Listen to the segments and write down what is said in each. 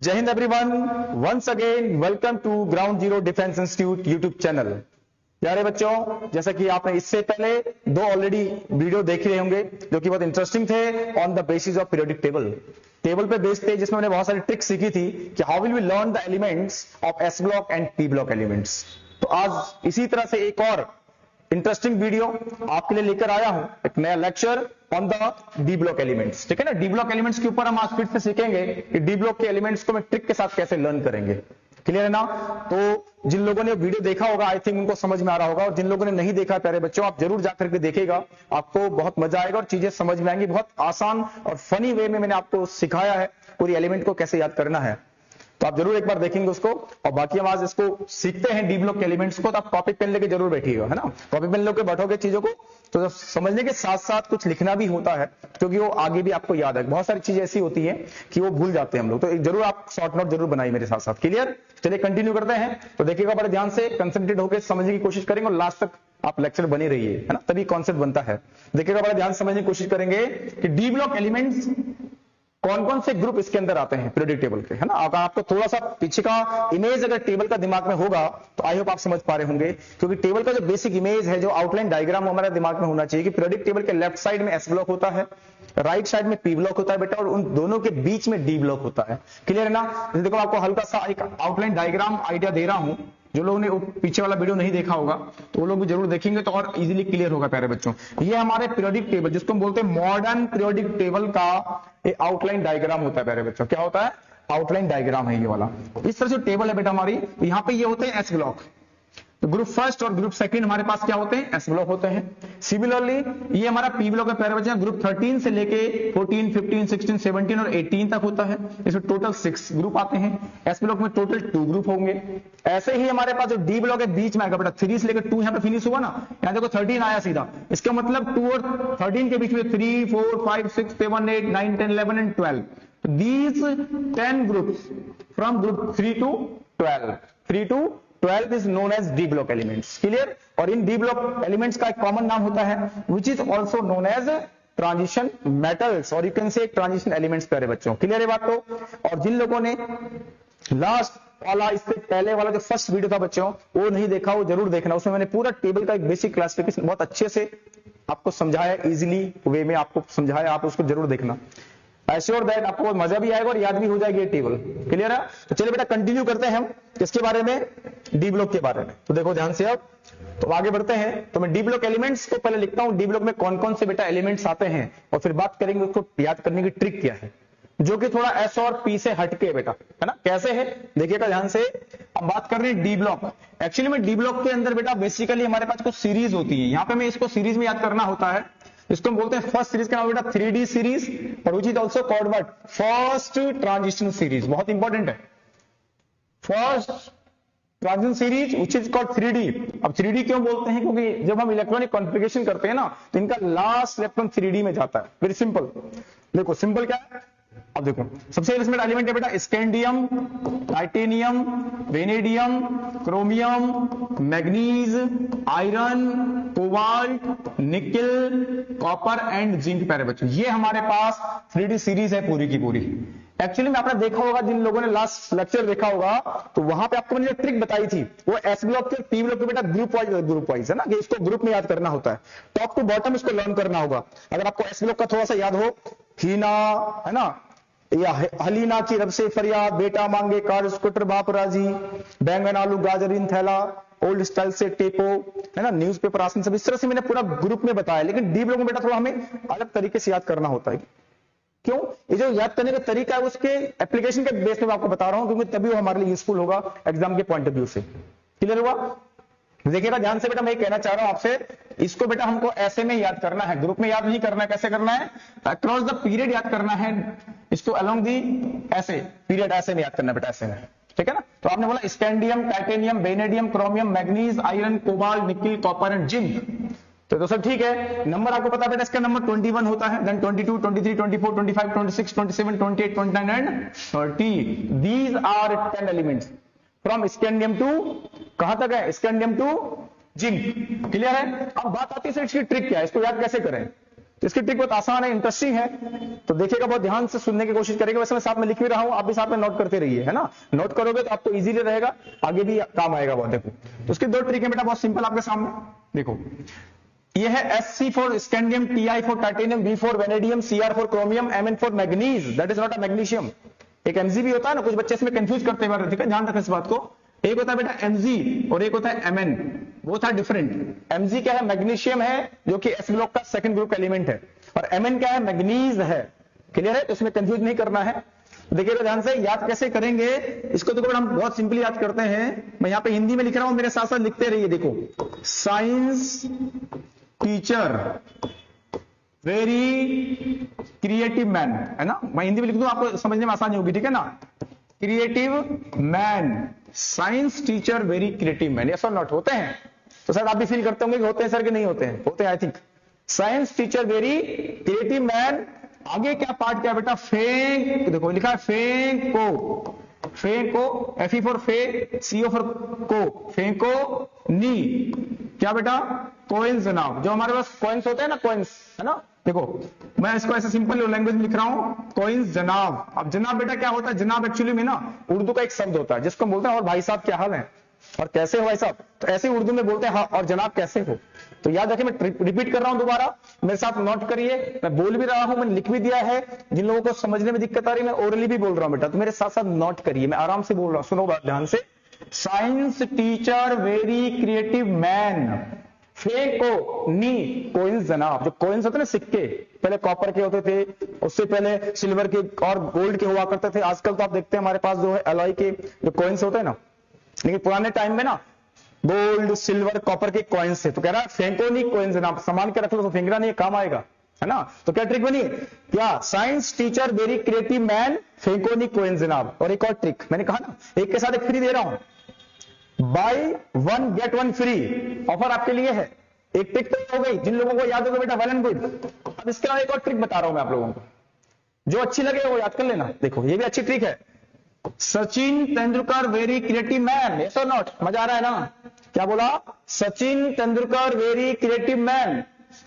जय Hind everyone, once again welcome to ground zero defence institute YouTube channel. प्यारे बच्चों, जैसा कि आपने इससे पहले दो ऑलरेडी वीडियो देख रहे होंगे जो कि बहुत इंटरेस्टिंग थे on the basis of periodic table पे बेस्ड थे, जिसमें हमने बहुत सारी ट्रिक्स सीखी थी कि how will we learn the elements of S block and P block elements. तो आज इसी तरह से एक और इंटरेस्टिंग वीडियो आपके लिए लेकर आया हूं, एक नया lecture on the D block elements. ठीक है ना, डी ब्लॉक एलिमेंट्स के ऊपर हम आज फिर से सीखेंगे कि डी ब्लॉक के एलिमेंट्स को मैं ट्रिक के साथ कैसे लर्न करेंगे। क्लियर है ना? तो जिन लोगों ने वीडियो देखा होगा आई थिंक उनको समझ में आ रहा होगा, और जिन लोगों ने नहीं देखा प्यारे बच्चों आप जरूर जाकर के देखिएगा, आपको बहुत मजा आएगा और चीजें समझ में आएंगी। बहुत आसान और फनी वे में मैंने आपको सिखाया है पूरी एलिमेंट को कैसे याद करना है, तो आप जरूर एक बार देखेंगे उसको। और बाकी हम आज इसको सीखते हैं डी ब्लॉक के एलिमेंट्स को, तो आप कॉपी पेन लेके जरूर बैठिएगा, है ना। कॉपी पेन लेके बैठोगे चीजों को तो समझने के साथ साथ कुछ लिखना भी होता है, क्योंकि वो आगे भी आपको याद है। बहुत सारी चीजें ऐसी होती हैं कि वो भूल जाते हैं हम लोग, तो जरूर आप शॉर्ट नोट जरूर बनाइए मेरे साथ साथ। क्लियर? चलिए कंटिन्यू करते हैं। तो देखिएगा बड़े ध्यान से, कंसंट्रेट होकर समझने की कोशिश करेंगे और लास्ट तक आप लेक्चर बने रहिए, है ना, तभी कॉन्सेप्ट बनता है। देखिएगा बड़े ध्यान से समझने की कोशिश करेंगे कि डी ब्लॉक एलिमेंट्स कौन कौन से ग्रुप इसके अंदर आते हैं पीरियोडिक टेबल के, है ना। अगर आपको थोड़ा सा पीछे का इमेज अगर टेबल का दिमाग में होगा तो आई होप आप समझ पा रहे होंगे, क्योंकि टेबल का जो बेसिक इमेज है, जो आउटलाइन डायग्राम हमारे दिमाग में होना चाहिए कि पीरियोडिक टेबल के लेफ्ट साइड में एस ब्लॉक होता है, राइट साइड में पी ब्लॉक होता है बेटा, और उन दोनों के बीच में डी ब्लॉक होता है। क्लियर है ना? देखो आपको हल्का सा एक आउटलाइन डायग्राम आइडिया दे रहा हूं, जो लोगों ने पीछे वाला वीडियो नहीं देखा होगा तो वो लोग भी जरूर देखेंगे तो और इजीली क्लियर होगा प्यारे बच्चों। ये हमारे पीरियोडिक टेबल, जिसको हम बोलते हैं मॉडर्न पीरियोडिक टेबल का एक आउटलाइन डायग्राम होता है प्यारे बच्चों। क्या होता है? आउटलाइन डायग्राम है ये वाला। इस तरह से टेबल है बेटा हमारी, यहाँ पे ये होते हैं एस ब्लॉक। तो ग्रुप फर्स्ट और ग्रुप सेकंड हमारे पास क्या होते हैं? एस ब्लॉक होते हैं। सिमिलरली ये हमारा पी ब्लॉक है प्यारे बच्चे, ग्रुप 13 से लेके 14, 15, 16, 17 और 18 तक होता है। इसमें टोटल 6 ग्रुप आते हैं। एस ब्लॉक में टोटल 2 ग्रुप होंगे। ऐसे ही हमारे पास जो डी ब्लॉक है बीच में आएगा बेटा, 3 से लेकर 2 यहाँ पे फिनिश हुआ ना, यहाँ देखो 13 आया सीधा, इसका मतलब 2 और 13 के बीच में 3, 4, 5, 6, 7, 8, 9, 10, 11 and 12। These 10 groups from group 3 to 12, 3 to 12 is known as D block elements. Clear? और इन D block elements का एक कॉमन नाम होता है which is also known as transition metals, और you can say transition elements प्यारे बच्चों। क्लियर है बात? तो और जिन लोगों ने लास्ट वाला, इससे पहले वाला जो फर्स्ट वीडियो था बच्चों वो नहीं देखा वो जरूर देखना, उसमें मैंने पूरा टेबल का एक बेसिक क्लासिफिकेशन बहुत अच्छे से आपको समझाया, इजिली वे में आपको समझाया, आप उसको जरूर देखना। एश्योर दैट आपको मजा भी आएगा और याद भी हो जाएगी ये टेबल। क्लियर है? तो चलिए बेटा कंटिन्यू करते हैं हम किसके बारे में? डी ब्लॉक के बारे में। तो देखो ध्यान से अब, तो आगे बढ़ते हैं। तो मैं डी ब्लॉक एलिमेंट्स को पहले लिखता हूं, डी ब्लॉक में कौन कौन से बेटा एलिमेंट्स आते हैं, और फिर बात करेंगे उसको याद करने की ट्रिक क्या है, जो कि थोड़ा एस और पी से हटके बेटा, है ना। कैसे है देखिएगा ध्यान से। हम बात कर रहे हैं डी ब्लॉक। एक्चुअली में डी ब्लॉक के अंदर बेटा बेसिकली हमारे पास कुछ सीरीज होती है, यहाँ पे मैं इसको सीरीज में याद करना होता है। इसको हम बोलते हैं फर्स्ट सीरीज का नाम बेटा 3D सीरीज, और which is also called what? First transition series. बहुत इंपॉर्टेंट है, first transition series which is called 3D। अब 3D क्यों बोलते हैं? क्योंकि जब हम इलेक्ट्रॉनिक कॉन्फ़िगरेशन करते हैं ना तो इनका लास्ट इलेक्ट्रॉन 3D में जाता है। Very simple. देखो सिंपल क्या है, अब देखो सबसे इसमें एलिमेंट है बेटा scandium, titanium, vanadium, chromium, manganese, iron, cobalt, nickel, copper and zinc प्यारे बच्चों। ये हमारे पास 3D सीरीज है पूरी की पूरी। एक्चुअली में आपने देखा होगा, जिन लोगों ने लास्ट लेक्चर देखा होगा तो वहां पे आपको मैंने जो ट्रिक बताई थी वो एस ब्लॉक के पी ब्लॉक के बेटा ग्रुप वाइज है ना, कि इसको ग्रुप में याद करना होता है, टॉप टू बॉटम इसको लर्न करना होगा। अगर आपको एस ब्लॉक का थोड़ा सा याद हो, हीना है ना, या हलीना की रब से फरियाद, बेटा मांगे कार स्कूटर बाप राजी, बैंगन आलू गाजर इन थैला, ओल्ड स्टाइल से टेपो, है ना, न्यूज़पेपर आसन, सब इस तरह से मैंने पूरा ग्रुप में बताया। लेकिन डी ब्लॉक में बेटा थोड़ा हमें अलग तरीके से याद करना होता है। क्यों? ये जो याद करने का तरीका है उसके एप्लीकेशन के बेस में आपको बता रहा हूं, क्योंकि तभी वो हमारे लिए यूजफुल होगा एग्जाम के पॉइंट ऑफ व्यू से। क्लियर हुआ? देखिएगा ध्यान से बेटा, मैं कहना चाह रहा हूं आपसे, इसको बेटा हमको ऐसे में याद करना है, ग्रुप में याद नहीं करना है। कैसे करना है? अक्रॉस द पीरियड याद करना है इसको, अलोंग दी ऐसे पीरियड ऐसे में याद करना है बेटा, ऐसे में। ठीक है ना? तो आपने बोला scandium, titanium, vanadium, chromium, manganese, iron, cobalt, nickel, copper and zinc. तो सब ठीक है। नंबर आपको पता है बेटा, इसका नंबर 21 होता है, then 22, 23, 24, 25, 26, 27, 28, 29 and 30। These are 10 elements from scandium to, कहां तक है? Scandium to zinc. क्लियर है? अब बात आती है इसकी ट्रिक क्या है, इसको याद कैसे करें। तो इसकी ट्रिक बहुत आसान है, इंटरेस्टिंग है, तो देखिएगा, बहुत ध्यान से सुनने की कोशिश करेंगे। वैसे मैं साथ में लिख भी रहा हूं, आप भी साथ में नोट करते रहिए, है ना। नोट करोगे तो आपको इजीली रहेगा, आगे भी काम आएगा बहुत। देखो, तो उसकी दो ट्रिक है बेटा, बहुत सिंपल आपके सामने देखो। ये है SC for scandium, TI for titanium, V for vanadium, CR for chromium, MN for manganese, that is not a magnesium. एक MG भी होता है ना, कुछ बच्चे इसमें कंफ्यूज करते हैं, ठीक है, ध्यान रखें इस बात को। एक होता है बेटा MG और एक होता है MN, वो था डिफरेंट। MG क्या है, मैग्नीशियम है, जो कि S ब्लॉक का सेकंड ग्रुप एलिमेंट है, और MN क्या है, मैग्नीज है। क्लियर है, तो इसमें कंफ्यूज नहीं करना है। देखिएगा ध्यान से, याद कैसे करेंगे इसको, देखो हम बहुत सिंपली याद करते हैं। मैं यहाँ पे हिंदी में लिख रहा हूं, मेरे साथ साथ लिखते रहिए। देखो, science teacher very creative man, है ना, मैं हिंदी में लिख दूं, आपको समझने में आसानी होगी, ठीक है ना। Creative man, science teacher very creative man, yes और नॉट, होते हैं? तो सर आप भी फील करते होंगे कि होते हैं सर कि नहीं होते हैं? होते हैं, I think. Science teacher very creative man. आगे क्या पार्ट क्या बेटा, फेंक, देखो लिखा है फेंको, फेंको, FE फॉर फे, CO फॉर को, फेंको नी, क्या बेटा, कॉइन्स जनाब। जो हमारे पास कॉइन्स होते हैं ना, कॉइन्स, है ना, देखो मैं इसको ऐसे सिंपल लैंग्वेज में लिख रहा हूं, कॉइन्स जनाब। अब जनाब बेटा क्या होता है, जनाब एक्चुअली में ना उर्दू का एक शब्द होता है जिसको बोलते हैं और भाई साहब क्या हाल है, और कैसे हो भाई साहब, तो ऐसे उर्दू में बोलते हैं हाँ, और जनाब कैसे हो। तो याद रखिए, मैं रिपीट कर रहा हूं दोबारा, मेरे साथ नोट करिए। मैं बोल भी रहा हूं, मैंने लिख भी दिया है। जिन लोगों को समझने में दिक्कत आ रही है, मैं ओरली भी बोल रहा हूं बेटा, तो मेरे साथ साथ नोट करिए, मैं आराम से बोल रहा हूं, सुनो बात ध्यान से। Science teacher very creative man, फेंको नी कोइंस जनाब। जो कोइंस होते हैं ना, सिक्के, पहले कॉपर के होते थे, उससे पहले सिल्वर के और गोल्ड के हुआ करते थे। आजकल तो आप देखते हैं हमारे पास जो है एलॉय के जो कोइंस होते हैं ना, लेकिन पुराने टाइम में ना गोल्ड, सिल्वर, कॉपर के कॉइन्स थे। तो कह रहा है फेंको नहीं कोइंस जनाब, संभाल के रख लो, तो फेंकना नहीं, काम आएगा, है ना। तो क्या ट्रिक बनी क्या, science teacher very creative man, फेंको नहीं कोइंस जनाब। और एक और ट्रिक मैंने कहा ना, एक के साथ एक फ्री दे रहा हूं, बाय 1 गेट 1 फ्री ऑफर आपके लिए है। एक ट्रिक तो हो गई, जिन लोगों को याद होगा बेटा वेल एंड गुड। अब इसके अलावा एक और ट्रिक बता रहा हूं मैं आप लोगों को, जो अच्छी लगे वो याद कर लेना। देखो ये भी अच्छी ट्रिक है। Sachin Tendulkar very creative man, yes और नॉट, मजा आ रहा है ना। क्या बोला, Sachin Tendulkar very creative man.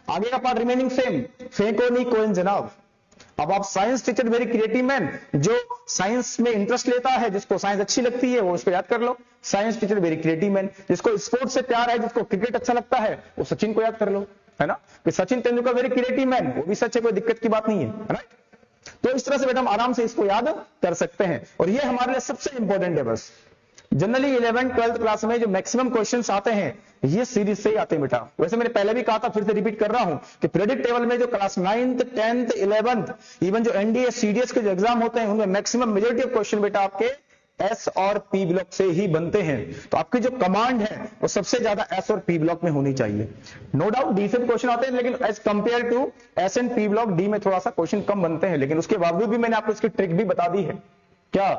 आगे का पार्ट रिमेनिंग सेम, फेंको नहीं कोइन जनाब। अब आप science teacher very creative man, जो साइंस में इंटरेस्ट लेता है, जिसको साइंस अच्छी लगती है, वो उसको याद कर लो, science teacher very creative man. जिसको स्पोर्ट्स से प्यार है, जिसको क्रिकेट अच्छा लगता है, वो सचिन को याद कर लो, है ना। कि Sachin Tendulkar very creative man, वो भी सच है, कोई दिक्कत की बात नहीं है, राइट। तो इस तरह से बेटा हम आराम से इसको याद कर सकते हैं, और ये हमारे लिए सबसे इंपॉर्टेंट है। बस जनरली 11th 12th क्लास में जो मैक्सिमम क्वेश्चंस आते हैं, ये सीरीज से ही आते हैं बेटा। वैसे मैंने पहले भी कहा था, फिर से रिपीट कर रहा हूं कि पीरियडिक टेबल में जो class 9th 10th 11th even जो NDA CDS के जो एग्जाम होते हैं, उनमें मैक्सिमम मेजोरिटी ऑफ क्वेश्चन बेटा आपके S और P ब्लॉक से ही बनते हैं। तो आपकी जो कमांड है वो सबसे ज्यादा S और P ब्लॉक में होनी चाहिए। नो डाउट D से भी क्वेश्चन आते हैं, लेकिन as compare to S and P block D में थोड़ा सा क्वेश्चन कम बनते हैं। लेकिन उसके बावजूद भी मैंने आपको इसकी ट्रिक भी बता दी है। क्या,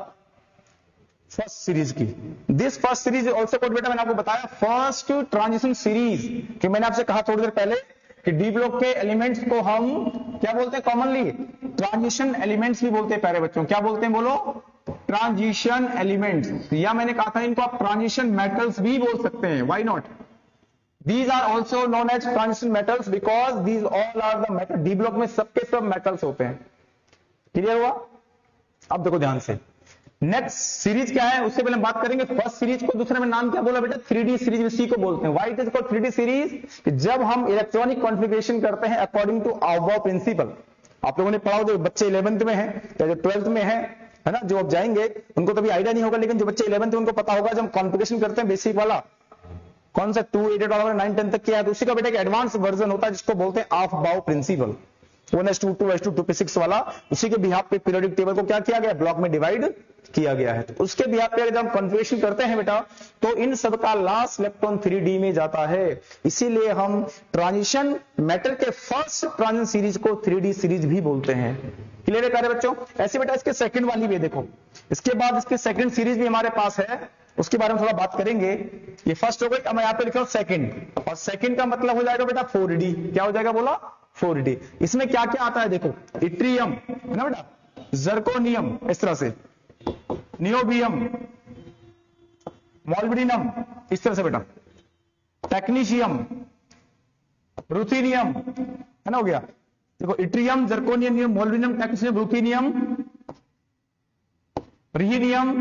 फर्स्ट सीरीज की, this first series also called बेटा, मैंने आपको बताया फर्स्ट ट्रांजिशन सीरीज। कि मैंने आपसे कहा थोड़ी देर पहले कि डी ब्लॉक के एलिमेंट्स को हम क्या बोलते हैं, कॉमनली ट्रांजिशन एलिमेंट्स भी बोलते हैं। प्यारे बच्चों क्या बोलते हैं, बोलो, ट्रांजिशन एलिमेंट्स। या मैंने कहा था इनको आप ट्रांजिशन मेटल्स भी बोल सकते हैं, why not. These are also known as transition metals because these all are the metal. D block में सबके सब मेटल्स होते हैं। क्लियर हुआ। अब देखो ध्यान से, नेक्स्ट सीरीज क्या है उससे पहले बात करेंगे। फर्स्ट सीरीज को दूसरे में नाम क्या बोला बेटा, 3D सीरीज इसी को बोलते हैं। Why it is called 3D series, कि जब हम इलेक्ट्रॉनिक कॉन्फ़िगरेशन करते हैं अकॉर्डिंग टू अबाव प्रिंसिपल। आप लोगों ने पढ़ा हो, जो बच्चे 11th में है या जो 12th में है ना, जो अब जाएंगे उनको तो भी आइडिया नहीं होगा, लेकिन जो बच्चे 11th में उनको पता होगा। जब हम कॉन्फ़िगरेशन करते हैं बेसिक वाला, कौन सा 2, 8 वाला 9, 10 तक किया है, तो उसी का बेटा एक एडवांस वर्जन होता है जिसको बोलते हैं ऑफ बाउ प्रिंसिपल। 1:2, 2:2, 2:6 वाला, उसी के बिहाफ पे पीरियोडिक टेबल को क्या किया गया, ब्लॉक में डिवाइड किया गया है। तो उसके बिहाफ पे जब हम कॉन्फ़िगरेशन करते हैं बेटा, तो इन सब का लास्ट इलेक्ट्रॉन 3D में जाता है। इसीलिए हम ट्रांजिशन मैटर के फर्स्ट ट्रांजिशन सीरीज को 3D सीरीज भी बोलते हैं। क्लियर है प्यारे बच्चों। ऐसे बेटा इसके सेकंड वाली भी देखो, इसके बाद इसकी सेकंड सीरीज भी हमारे पास है, उसके बारे में थोड़ा बात करेंगे। ये फर्स्ट हो गई, अब मैं यहां पे लिख रहा हूं सेकंड, और सेकंड का मतलब हो जाएगा बेटा 4D। क्या हो जाएगा बोला, 4D। इसमें क्या क्या आता है देखो, इट्रियम है ना बेटा, जर्कोनियम, इस तरह से नियोबियम, मॉल्बिडिनम, इस तरह से बेटा, टेक्नीशियम, रुथीनियम, है ना, हो गया, देखो yttrium, zirconium, molybdenum, technetium, ruthenium, rhenium,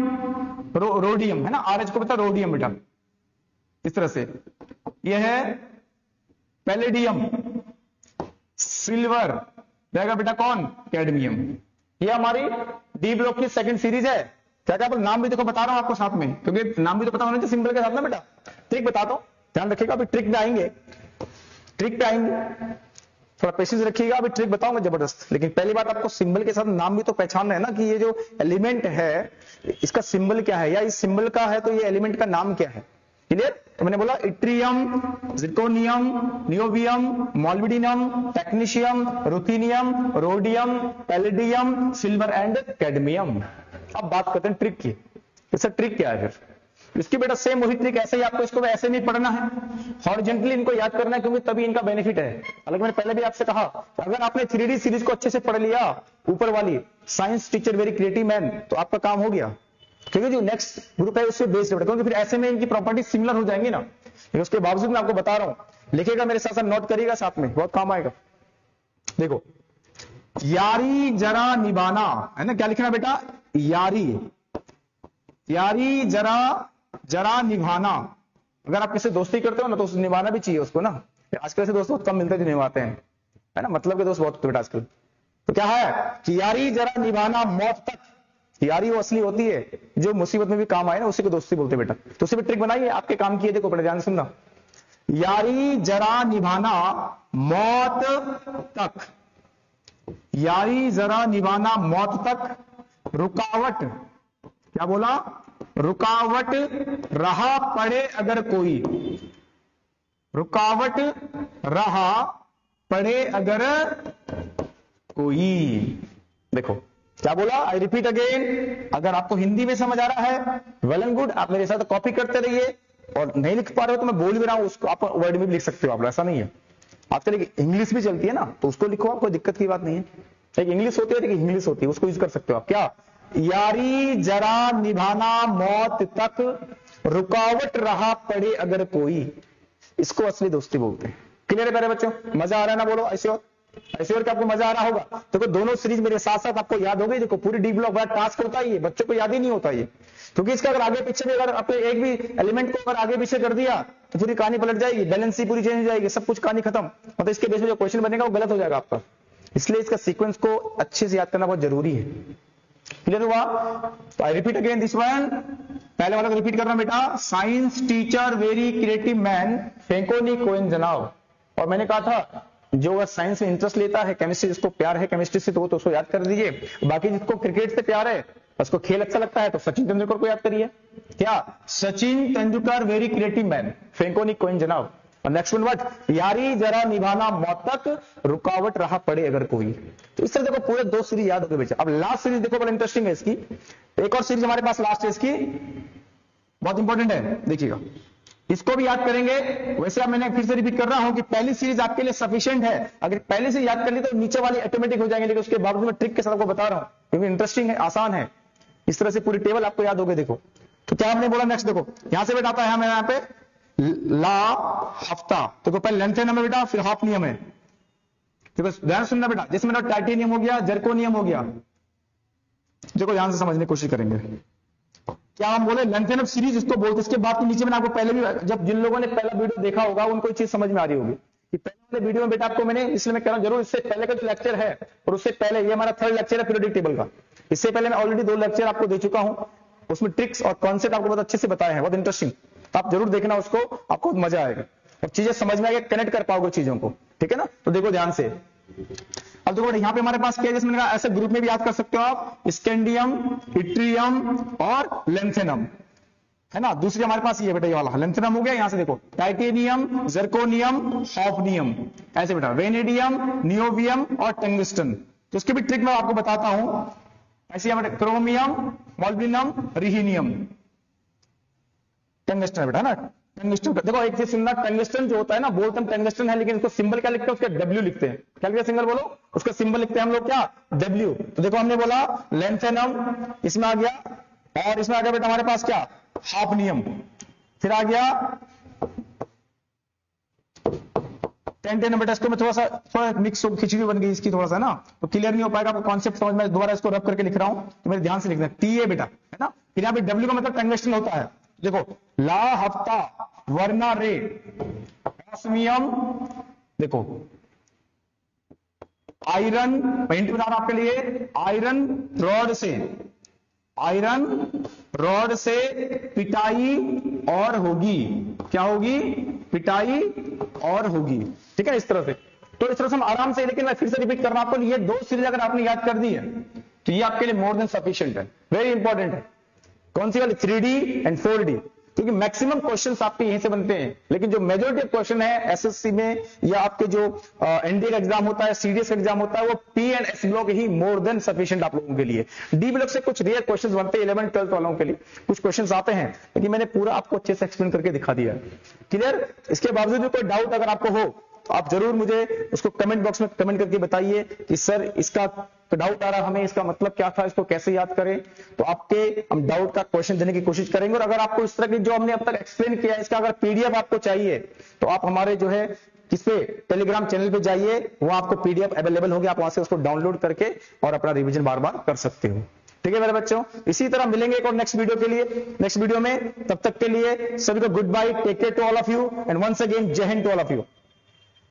rhodium, है ना, आरएच को पता रोडियम बेटा, इस तरह से। यह है पैलेडियम, सिल्वर रहेगा बेटा कौन, कैडमियम। ये हमारी डी ब्लॉक की सेकंड सीरीज है। क्या क्या नाम भी देखो बता रहा हूं आपको साथ में, क्योंकि नाम भी तो पता होना चाहिए सिंबल के साथ ना बेटा। ट्रिक बताता हूं, ध्यान रखिएगा, अभी ट्रिक पे आएंगे, ट्रिक पे आएंगे, थोड़ा पेशेंस रखिएगा, अभी ट्रिक बताऊंगा जबरदस्त। लेकिन पहली बात आपको सिंबल के साथ नाम भी तो पहचानना है ना, कि ये जो एलिमेंट है इसका सिंबल क्या है, या इस सिंबल का है तो ये एलिमेंट का नाम क्या है। क्लियर? तो मैंने बोला yttrium, zirconium, niobium, molybdenum, technetium, ruthenium, rhodium, palladium, silver and cadmium. अब बात करते हैं ट्रिक की। इसका ट्रिक क्या है फिर? इसकी बेटा सेम वही ट्रिक, ऐसे ही आपको इसको ऐसे नहीं पढ़ना है, हॉरिजॉन्टली इनको याद करना है, क्योंकि तभी इनका बेनिफिट है। हालांकि मैंने पहले भी आपसे कहा, अगर आपने 3D सीरीज को अच्छे से पढ़ लिया, ऊपर वाली science teacher very creative man, तो आपका काम हो गया। क्योंकि जो नेक्स्ट ग्रुप है उससे बेस्ड है, क्योंकि फिर ऐसे में इनकी प्रॉपर्टी सिमिलर हो जाएंगी ना। लेकिन उसके बावजूद मैं आपको बता रहा हूं, लिखेगा मेरे साथ साथ, नोट करिएगा साथ में, बहुत काम आएगा। देखो यारी जरा निभाना, है ना, क्या लिखना बेटा, यारी, यारी जरा निभाना। अगर आप किसी दोस्ती करते हो ना तो उसे निभाना भी चाहिए उसको ना। आजकल से दोस्त बहुत कम मिलते हैं जो निभाते हैं, है ना, मतलब के दोस्त बहुत बेटा आजकल। तो क्या है कि यारी जरा निभाना मौत तक। यारी वो असली होती है जो मुसीबत में भी काम आए ना, उसी को दोस्ती बोलते हैं बेटा। तो उसी पे ट्रिक बनाइए, आपके काम की है, देखो बड़े ध्यान से सुनना। यारी जरा निभाना मौत तक, यारी जरा निभाना मौत तक, रुकावट, क्या बोला, रुकावट रहा पड़े अगर कोई, रुकावट रहा पड़े अगर कोई। देखो क्या बोला, आई रिपीट अगेन। अगर आपको हिंदी में समझ आ रहा है वेल एंड गुड, आप मेरे साथ कॉपी करते रहिए, और नहीं लिख पा रहे हो तो मैं बोल भी रहा हूं, उसको आप वर्ड में भी लिख सकते हो आप, ऐसा नहीं है। आजकल इंग्लिश भी चलती है ना, तो उसको लिखो आप, कोई दिक्कत की बात नहीं है। एक इंग्लिश होती है, एक इंग्लिश होती है, उसको यूज कर सकते हो आप। क्या, यारी जरा निभाना मौत तक, रुकावट रहा पड़े अगर कोई, इसको असली दोस्ती बोलते हैं। क्लियर है प्यारे बच्चों? मजा आ रहा है ना, बोलो ऐसे और क्या आपको मजा आ रहा होगा। तो दोनों सीरीज मेरे साथ साथ आपको याद हो गई। देखो पूरी डी ब्लॉक बड़ा टास्क होता है, ये बच्चों को याद ही नहीं होता ये, क्योंकि इसका अगर आगे पीछे भी, अगर आपने एक भी एलिमेंट को अगर आगे पीछे कर दिया तो पूरी कहानी पलट जाएगी, बैलेंस ही पूरी चेंज हो जाएगी, सब कुछ कहानी खत्म। मतलब इसके बेस में जो क्वेश्चन बनेगा वो गलत हो जाएगा आपका। इसलिए इसका सीक्वेंस को अच्छे से याद करना बहुत जरूरी है। क्लियर हुआ? तो I repeat again this one, पहले वाला को रिपीट करना बेटा। Science teacher very creative man, फेंकोनी कोइन जनाव। और मैंने कहा था जो अगर साइंस में इंटरेस्ट लेता है, केमिस्ट्री जिसको प्यार है केमिस्ट्री से, तो उसको याद कर दीजिए। बाकी जिसको क्रिकेट से प्यार है, उसको खेल अच्छा लगता है, तो सचिन तेंदुलकर को याद करिए। क्या, Sachin Tendulkar very creative man, फेंकोनी कोइन जनाव। और नेक्स्ट वन व्हाट, यारी जरा निभाना मौत तक, रुकावट रहा पड़े अगर कोई। तो इस तरह देखो पूरे 2 सीरीज याद हो गए बच्चे। अब लास्ट सीरीज देखो, बड़ा इंटरेस्टिंग है इसकी। एक और सीरीज हमारे पास लास्ट है इसकी, बहुत इंपॉर्टेंट है, देखिएगा। इसको भी याद करेंगे। वैसे अब मैंने फिर से रिपीट कर रहा हूं कि पहली सीरीज आपके लिए सफिशिएंट है। अगर पहले से याद कर ली तो नीचे वाली ऑटोमेटिक हो जाएंगे, लेकिन उसके बावजूद मैं ट्रिक के साथ आपको बता रहा हूं, क्योंकि इंटरेस्टिंग है, आसान है। इस तरह से पूरी टेबल आपको याद हो गई। देखो तो क्या हमने बोला, नेक्स्ट देखो यहां से बेटा आता है हमें यहाँ पे ला हफ्ता। देखो पहले लेंथेनम है बेटा, फिर हाफनियम है। देखो ध्यान सुनना बेटा, जिसमें टाइटेनियम हो गया, जर्कोनियम हो गया। देखो ध्यान से समझने की कोशिश करेंगे। क्या हम बोले, लेंथेनम सीरीज इसको बोलते। इसके बाद के नीचे मैंने आपको पहले भी, जब जिन लोगों ने पहला वीडियो देखा होगा उनको ये चीज समझ में आ रही होगी कि पहले वाले वीडियो में बेटा आपको मैंने, इसलिए मैं कह रहा हूं जरूर, इससे पहले का जो लेक्चर है और उससे पहले, ये हमारा 3rd लेक्चर है पीरियोडिक टेबल का। इससे पहले मैं ऑलरेडी 2 लेक्चर आपको दे चुका हूं, उसमें ट्रिक्स और कॉन्सेप्ट आपको बहुत अच्छे से बताए हैं, बहुत इंटरेस्टिंग। तो आप जरूर देखना उसको, आपको मजा आएगा और चीजें समझ में आएगा, कनेक्ट कर पाओगे चीजों को, ठीक है ना। तो देखो ध्यान से। अब देखो यहाँ पे हमारे पास क्या है, जैसे मैंने कहा ऐसे ग्रुप में भी याद कर सकते हो आप, स्कैंडियम, इट्रियम और लेंथेनम, है ना। दूसरी हमारे पास ये बेटा, ये वाला लेंथेनम हो गया। यहां से देखो टाइटेनियम, जर्कोनियम, हॉफनियम, ऐसे बेटा वेनेडियम, नियोबियम और टंगस्टन। तो उसकी भी ट्रिक मैं आपको बताता हूं। ऐसे हमारे क्रोमियम, मोलिब्डेनम, रिहीनियम, टंगस्टन बेटा, है ना। टंगस्टन देखो एक चीज सुनना, टंगस्टन जो होता है ना, बोलते हम टंगस्टन है, लेकिन इसको सिंबल क्या लिखते हैं, उसका डब्ल्यू लिखते हैं। क्या लिखते हैं सिंबल, बोलो, उसका सिंबल लिखते हैं हम लोग क्या, डब्ल्यू। तो देखो हमने बोला लेंथेनम इसमें आ गया, और इसमें आ गया बेटा हमारे पास क्या, हाफनियम, फिर आ गया 10 नंबर टेस्ट में थोड़ा मिक्स खिचड़ी बन गई इसकी, थोड़ा सा ना, तो क्लियर नहीं हो पाएगा आपको कॉन्सेप्ट समझ में। दोबारा इसको रब करके लिख रहा हूं, तो मेरे ध्यान से लिखना टीए बेटा, है ना। फिर यहाँ पे डब्ल्यू का मतलब टंगस्टन होता है, देखो ला हफ्ता वर्ना रे ऑस्मियम, देखो आयरन, हिंट बता रहा आपके लिए, आयरन रॉड से, आयरन रॉड से पिटाई और होगी, क्या होगी, पिटाई और होगी, ठीक है, इस तरह से। तो इस तरह से हम आराम से, लेकिन मैं फिर से रिपीट कर रहा हूं आपको, ये 2 सीरीज अगर आपने याद कर दी है तो ये आपके लिए मोर देन सफिशिएंट है, वेरी इंपॉर्टेंट है। कौन सी वाली, 3D एंड 4D, क्योंकि मैक्सिमम क्वेश्चंस आपके यहीं से बनते हैं, लेकिन जो मेजॉरिटी ऑफ क्वेश्चन है एसएससी में या आपके जो एनडीए का एग्जाम होता है, सीडीएस का एग्जाम होता है, वो P and S block he more than sufficient आप लोगों के लिए। डी ब्लॉक से कुछ रेयर क्वेश्चंस बनते हैं 11 12 वालों के लिए, कुछ क्वेश्चंस आते हैं, लेकिन मैंने पूरा आपको अच्छे से एक्सप्लेन करके दिखा दिया। क्लियर? इसके बावजूद भी कोई डाउट अगर आपको हो तो आप जरूर मुझे उसको कमेंट बॉक्स में कमेंट करके बताइए कि सर इसका डाउट आ रहा, हमें इसका मतलब क्या था, इसको कैसे याद करें, तो आपके हम डाउट का क्वेश्चन देने की कोशिश करेंगे। और अगर आपको इस तरह की जो हमने अब तक एक्सप्लेन किया है, इसका अगर पीडीएफ आपको चाहिए तो आप हमारे जो है किस पे, टेलीग्राम चैनल पे जाइए, वहां आपको पीडीएफ अवेलेबल होगी, आप वहां से उसको डाउनलोड करके और अपना रिवीजन बार बार कर सकते हो। ठीक है मेरे बच्चों, इसी तरह मिलेंगे एक और नेक्स्ट वीडियो के लिए, नेक्स्ट वीडियो में। तब तक के लिए सभी को goodbye, take care to all of you, and once again Jai Hind to all of you.